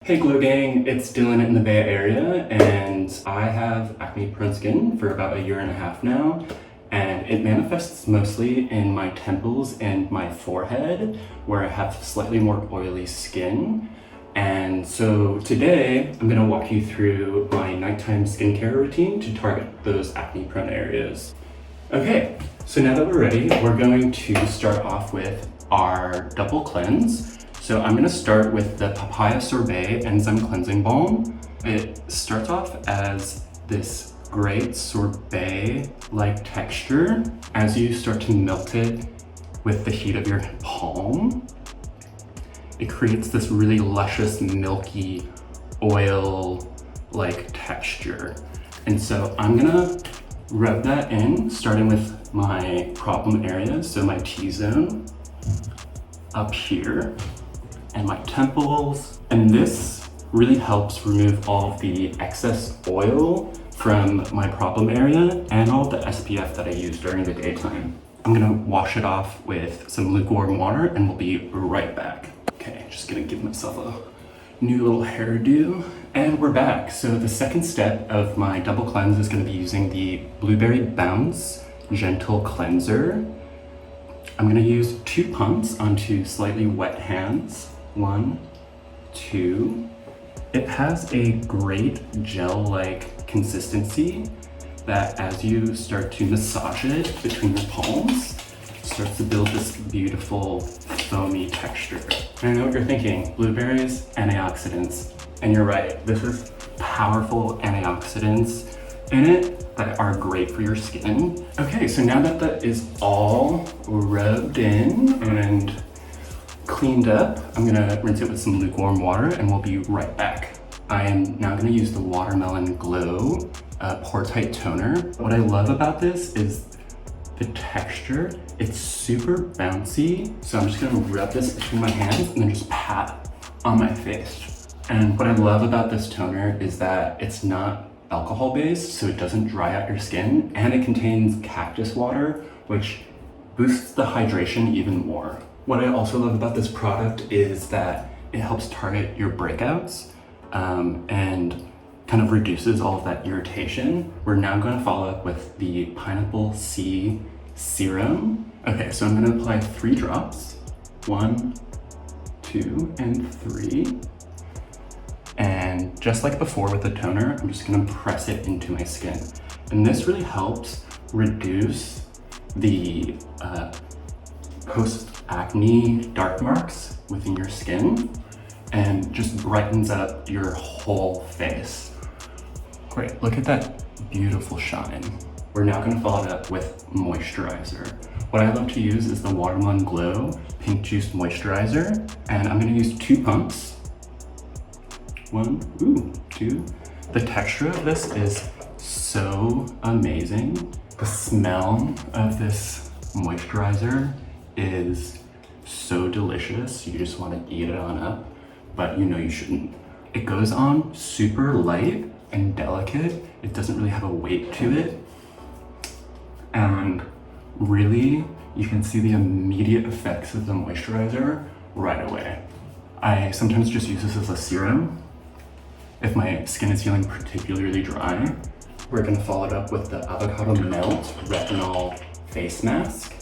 Hey Glow Gang, it's Dylan in the Bay Area, and I have acne-prone skin for about a year and a half now, and it manifests mostly in my temples and my forehead, where I have slightly more oily skin. And so today, I'm gonna walk you through my nighttime skincare routine to target those acne-prone areas. Okay, so now that we're ready, we're going to start off with our double cleanse. So I'm gonna start with the Papaya Sorbet Enzyme Cleansing Balm. It starts off as this great sorbet-like texture. As you start to melt it with the heat of your palm, it creates this really luscious, milky, oil-like texture. And so I'm gonna rub that in, starting with my problem areas, so my T-zone up here, and my temples. And this really helps remove all of the excess oil from my problem area and all the SPF that I use during the daytime. I'm gonna wash it off with some lukewarm water and we'll be right back. Okay, just gonna give myself a new little hairdo. And we're back. So the second step of my double cleanse is gonna be using the Blueberry Bounce Gentle Cleanser. I'm gonna use 2 pumps onto slightly wet hands. 1, 2. It has a great gel-like consistency that as you start to massage it between your palms, starts to build this beautiful foamy texture. And I know what you're thinking, blueberries, antioxidants. And you're right, this is powerful antioxidants in it that are great for your skin. Okay, so now that that is all rubbed in and cleaned up, I'm gonna rinse it with some lukewarm water and we'll be right back. I am now gonna use the Watermelon Glow Pore Tight Toner. What I love about this is the texture. It's super bouncy. So I'm just gonna rub this between my hands and then just pat on my face. And what I love about this toner is that it's not alcohol based, so it doesn't dry out your skin, and it contains cactus water, which boosts the hydration even more. What I also love about this product is that it helps target your breakouts and kind of reduces all of that irritation. We're now going to follow up with the Pineapple C Serum. Okay, so I'm going to apply 3 drops. 1, 2, and 3. And just like before with the toner, I'm just going to press it into my skin. And this really helps reduce the post-acne dark marks within your skin and just brightens up your whole face. Great, look at that beautiful shine. We're now gonna follow it up with moisturizer. What I love to use is the Watermelon Glow Pink Juice Moisturizer, and I'm gonna use 2 pumps. 1, 2. The texture of this is so amazing. The smell of this moisturizer is so delicious. You just want to eat it on up, but you know you shouldn't. It goes on super light and delicate. It doesn't really have a weight to it. And really, you can see the immediate effects of the moisturizer right away. I sometimes just use this as a serum if my skin is feeling particularly dry. We're gonna follow it up with the Avocado Melt Retinol Face Mask.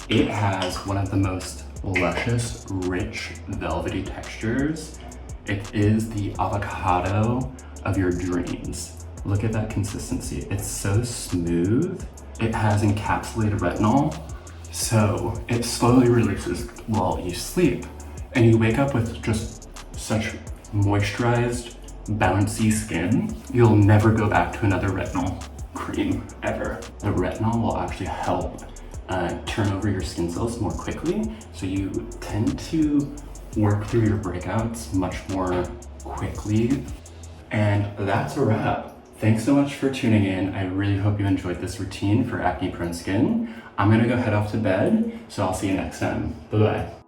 It has one of the most luscious, rich, velvety textures. It is the avocado of your dreams. Look at that consistency. It's so smooth. It has encapsulated retinol, so it slowly releases while you sleep. And you wake up with just such moisturized, bouncy skin. You'll never go back to another retinol cream ever. The retinol will actually help turn over your skin cells more quickly, so you tend to work through your breakouts much more quickly. And that's a wrap. Thanks so much for tuning in. I really hope you enjoyed this routine for acne-prone skin. I'm gonna go head off to bed, so I'll see you next time. Bye-bye.